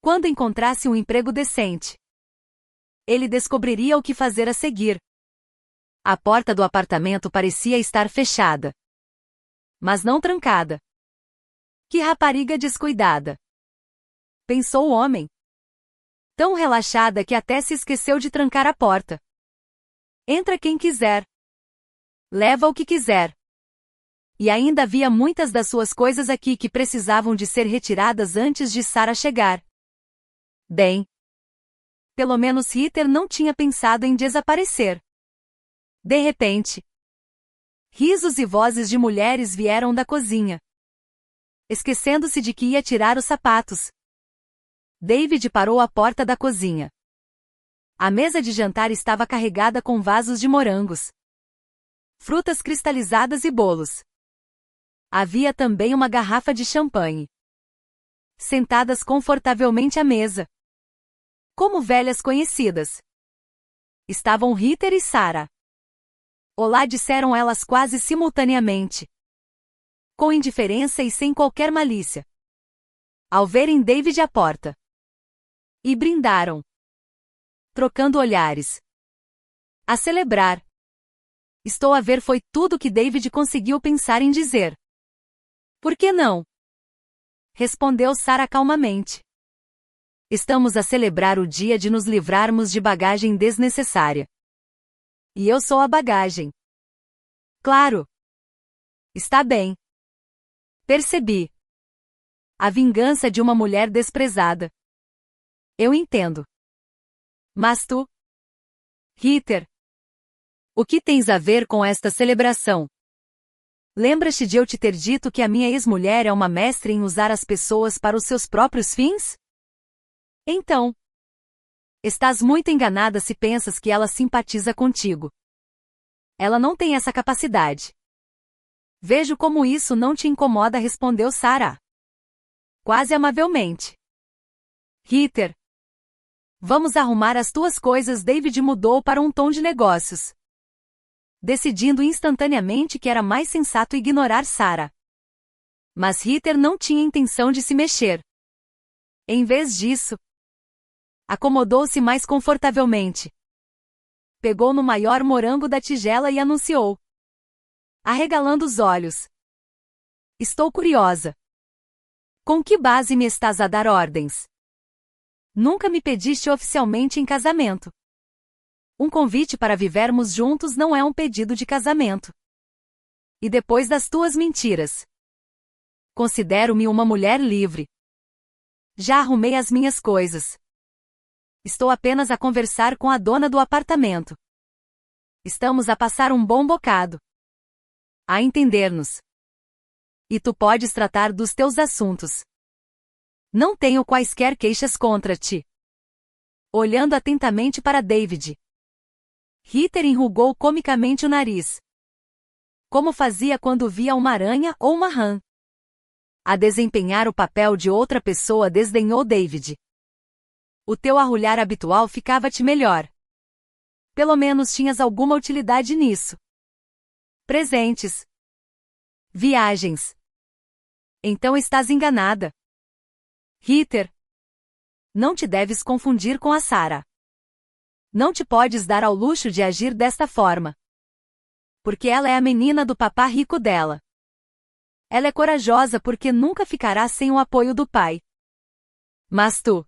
Quando encontrasse um emprego decente, ele descobriria o que fazer a seguir. A porta do apartamento parecia estar fechada, mas não trancada. Que rapariga descuidada! pensou o homem. Tão relaxada que até se esqueceu de trancar a porta. Entra quem quiser. Leva o que quiser. E ainda havia muitas das suas coisas aqui que precisavam de ser retiradas antes de Sarah chegar. Bem, pelo menos Ritter não tinha pensado em desaparecer. De repente, risos e vozes de mulheres vieram da cozinha. Esquecendo-se de que ia tirar os sapatos, David parou à porta da cozinha. A mesa de jantar estava carregada com vasos de morangos, frutas cristalizadas e bolos. Havia também uma garrafa de champanhe. Sentadas confortavelmente à mesa, como velhas conhecidas, estavam Ritter e Sarah. Olá, disseram elas quase simultaneamente, com indiferença e sem qualquer malícia, ao verem David à porta. E brindaram, trocando olhares. A celebrar. Estou a ver, foi tudo que David conseguiu pensar em dizer. Por que não? Respondeu Sarah calmamente. Estamos a celebrar o dia de nos livrarmos de bagagem desnecessária. E eu sou a bagagem. Claro. Está bem. Percebi. A vingança de uma mulher desprezada. Eu entendo. Mas tu, Ritter, o que tens a ver com esta celebração? Lembras-te de eu te ter dito que a minha ex-mulher é uma mestre em usar as pessoas para os seus próprios fins? Então, estás muito enganada se pensas que ela simpatiza contigo. Ela não tem essa capacidade. Vejo como isso não te incomoda, respondeu Sarah, quase amavelmente. Ritter, vamos arrumar as tuas coisas. David mudou para um tom de negócios, decidindo instantaneamente que era mais sensato ignorar Sarah. Mas Ritter não tinha intenção de se mexer. Em vez disso, acomodou-se mais confortavelmente. Pegou no maior morango da tigela e anunciou, arregalando os olhos. Estou curiosa. Com que base me estás a dar ordens? Nunca me pediste oficialmente em casamento. Um convite para vivermos juntos não é um pedido de casamento. E depois das tuas mentiras, considero-me uma mulher livre. Já arrumei as minhas coisas. Estou apenas a conversar com a dona do apartamento. Estamos a passar um bom bocado, a entender-nos. E tu podes tratar dos teus assuntos. Não tenho quaisquer queixas contra ti. Olhando atentamente para David, Ritter enrugou comicamente o nariz, como fazia quando via uma aranha ou uma rã. A desempenhar o papel de outra pessoa, desdenhou David. O teu arrulhar habitual ficava-te melhor. Pelo menos tinhas alguma utilidade nisso. Presentes. Viagens. Então estás enganada. Ritter, não te deves confundir com a Sarah. Não te podes dar ao luxo de agir desta forma, porque ela é a menina do papá rico dela. Ela é corajosa porque nunca ficará sem o apoio do pai. Mas tu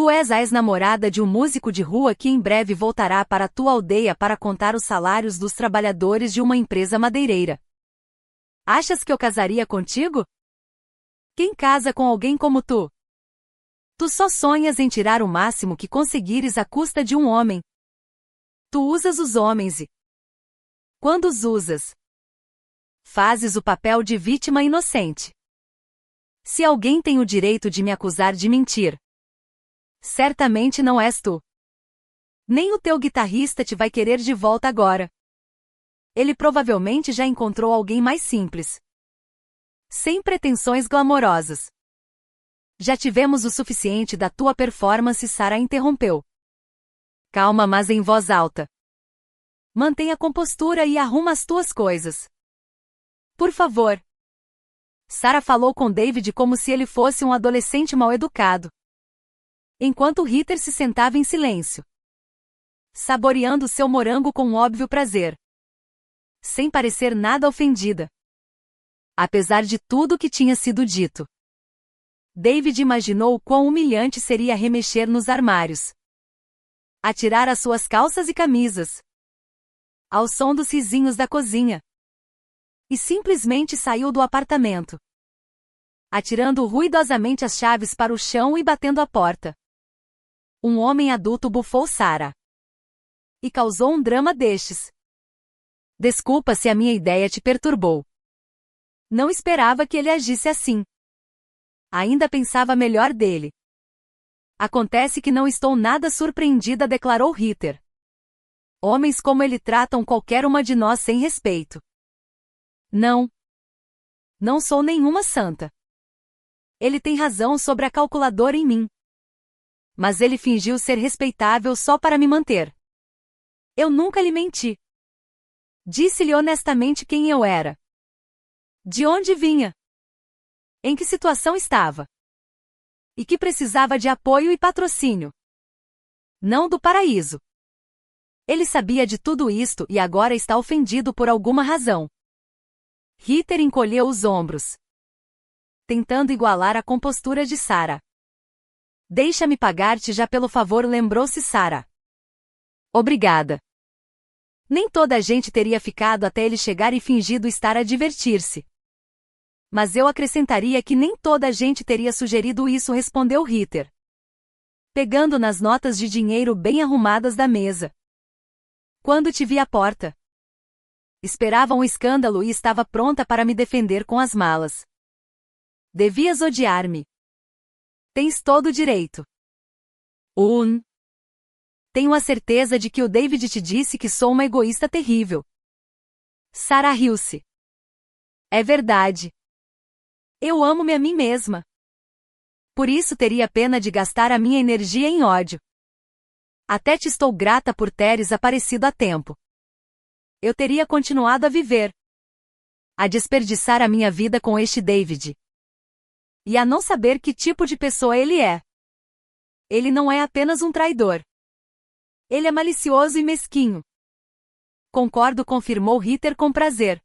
és a ex-namorada de um músico de rua que em breve voltará para a tua aldeia para contar os salários dos trabalhadores de uma empresa madeireira. Achas que eu casaria contigo? Quem casa com alguém como tu? Tu só sonhas em tirar o máximo que conseguires à custa de um homem. Tu usas os homens e, quando os usas, fazes o papel de vítima inocente. Se alguém tem o direito de me acusar de mentir, certamente não és tu. Nem o teu guitarrista te vai querer de volta agora. Ele provavelmente já encontrou alguém mais simples, sem pretensões glamourosas. Já tivemos o suficiente da tua performance, Sarah interrompeu. Calma, mas em voz alta. Mantenha a compostura e arruma as tuas coisas. Por favor. Sarah falou com David como se ele fosse um adolescente mal-educado, enquanto Ritter se sentava em silêncio, saboreando seu morango com um óbvio prazer, sem parecer nada ofendida, apesar de tudo que tinha sido dito. David imaginou quão humilhante seria remexer nos armários, atirar as suas calças e camisas, ao som dos risinhos da cozinha, e simplesmente saiu do apartamento, atirando ruidosamente as chaves para o chão e batendo a porta. Um homem adulto bufou Sarah e causou um drama destes. Desculpa se a minha ideia te perturbou. Não esperava que ele agisse assim. Ainda pensava melhor dele. Acontece que não estou nada surpreendida, declarou Ritter. Homens como ele tratam qualquer uma de nós sem respeito. Não. Não sou nenhuma santa. Ele tem razão sobre a calculadora em mim. Mas ele fingiu ser respeitável só para me manter. Eu nunca lhe menti. Disse-lhe honestamente quem eu era. De onde vinha? Em que situação estava? E que precisava de apoio e patrocínio. Não do paraíso. Ele sabia de tudo isto e agora está ofendido por alguma razão. Ritter encolheu os ombros, tentando igualar a compostura de Sarah. Deixa-me pagar-te já pelo favor, lembrou-se Sarah. Obrigada. Nem toda a gente teria ficado até ele chegar e fingido estar a divertir-se. Mas eu acrescentaria que nem toda a gente teria sugerido isso, respondeu Ritter, pegando nas notas de dinheiro bem arrumadas da mesa. Quando te vi à porta, esperava um escândalo e estava pronta para me defender com as malas. Devias odiar-me. Tens todo o direito. Tenho a certeza de que o David te disse que sou uma egoísta terrível. Sarah riu-se. É verdade. Eu amo-me a mim mesma. Por isso teria pena de gastar a minha energia em ódio. Até te estou grata por teres aparecido a tempo. Eu teria continuado a viver, a desperdiçar a minha vida com este David. E a não saber que tipo de pessoa ele é. Ele não é apenas um traidor. Ele é malicioso e mesquinho. Concordo, confirmou Ritter com prazer.